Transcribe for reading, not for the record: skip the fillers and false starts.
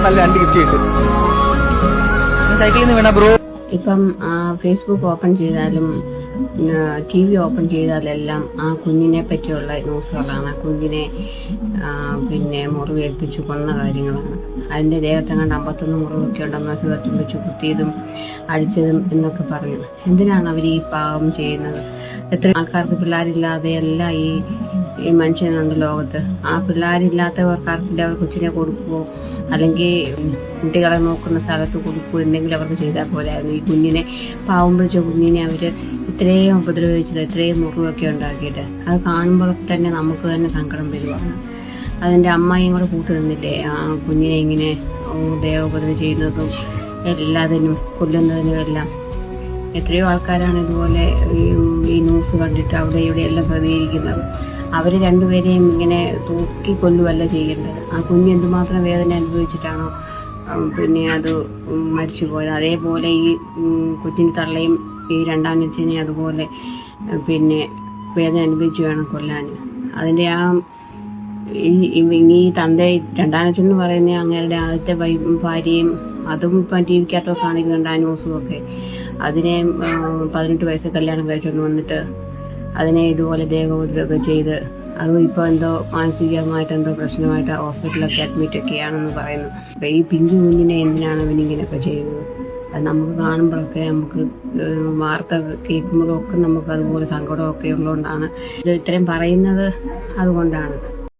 നല്ല 2 ഗിഫ്റ്റ് കിട്ടും. സൈക്കിളിൽ നിന്ന് വേണം ബ്രോ. ഇപ്പം ഫേസ്ബുക്ക് ഓപ്പൺ ചെയ്താലും TV ഓപ്പൺ ചെയ്താലെല്ലാം ആ കുഞ്ഞിനെ പറ്റിയുള്ള ന്യൂസുകളാണ്. ആ കുഞ്ഞിനെ പിന്നെ മുറിവേൽപ്പിച്ച് കൊന്ന കാര്യങ്ങളാണ്. അതിൻ്റെ ദേഹത്തെങ്ങാണ്ട് 51 മുറിവൊക്കെ ഉണ്ടെന്ന് സിഗരറ്റും വെച്ച് കുത്തിയതും അടിച്ചതും എന്നൊക്കെ പറഞ്ഞു. എന്തിനാണ് അവർ ഈ പാവം ചെയ്യുന്നത്? എത്ര ആൾക്കാർക്ക് പിള്ളേരില്ലാതെയല്ല ഈ മനുഷ്യനുണ്ട് ലോകത്ത്. ആ പിള്ളേരില്ലാത്തവർക്കാർക്കില്ല അവർ കൊച്ചിനെ കൊടുക്കുമോ അല്ലെങ്കിൽ കുട്ടികളെ നോക്കുന്ന സ്ഥലത്ത് കൊടുക്കുമോ എന്തെങ്കിലും അവർക്ക് ചെയ്താൽ പോരായിരുന്നു. ഈ കുഞ്ഞിനെ പാവം പിടിച്ച കുഞ്ഞിനെ അവർ ഇത്രയും ഉപദ്രവിച്ചത്, ഇത്രയും മുറിവൊക്കെ ഉണ്ടാക്കിയിട്ട് അത് കാണുമ്പോഴൊക്കെ തന്നെ നമുക്ക് തന്നെ സങ്കടം വരുവാണ്. അതിൻ്റെ അമ്മയും കൂടെ കൂട്ടു നിന്നില്ലേ ആ കുഞ്ഞിനെ ഇങ്ങനെ ദേഹോപദ്രവം ചെയ്യുന്നതും എല്ലാത്തിനും കൊല്ലുന്നതിനും എല്ലാം. എത്രയോ ആൾക്കാരാണ് ഇതുപോലെ ഈ ന്യൂസ് കണ്ടിട്ട് അവിടെ ഇവിടെ എല്ലാം പ്രതികരിക്കുന്നത്. അവർ രണ്ടുപേരെയും ഇങ്ങനെ തൂക്കി കൊല്ലുവല്ല ചെയ്യേണ്ടത്. ആ കുഞ്ഞ് എന്തുമാത്രം വേദന അനുഭവിച്ചിട്ടാണോ പിന്നെ അത് മരിച്ചു പോയത്. അതേപോലെ ഈ കൊച്ചിൻ്റെ തള്ളയും ഈ രണ്ടാം നെച്ചിനെ അതുപോലെ പിന്നെ വേദന അനുഭവിച്ച് വേണം കൊല്ലാൻ. അതിൻ്റെ ഈ തൻ്റെ രണ്ടാം നെച്ചെന്ന് പറയുന്ന അങ്ങേരുടെ ആദ്യത്തെ ഭാര്യയും അതും ഇപ്പം TV ക്കകത്തൊക്കെ കാണിക്കുന്നുണ്ട് ആ ന്യൂസും ഒക്കെ. അതിനെ 18 വയസ്സ് കല്യാണം കഴിച്ചുകൊണ്ട് വന്നിട്ട് അതിനെ ഇതുപോലെ ദേഹോപദ്രവമൊക്കെ ചെയ്ത് അതും ഇപ്പോൾ എന്തോ മാനസികമായിട്ട് എന്തോ പ്രശ്നമായിട്ട് ഹോസ്പിറ്റലൊക്കെ അഡ്മിറ്റൊക്കെയാണെന്ന് പറയുന്നു. അപ്പോൾ ഈ പിഞ്ചു കുഞ്ഞിനെ എന്തിനാണ് ഇവനിങ്ങനെയൊക്കെ ചെയ്യുന്നത്? അത് നമുക്ക് കാണുമ്പോഴൊക്കെ നമുക്ക് വാർത്ത കേൾക്കുമ്പോഴൊക്കെ നമുക്ക് അതുപോലെ സങ്കടമൊക്കെ ഉള്ളതുകൊണ്ടാണ് ഇത് ഇത്രയും പറയുന്നത്. അതുകൊണ്ടാണ്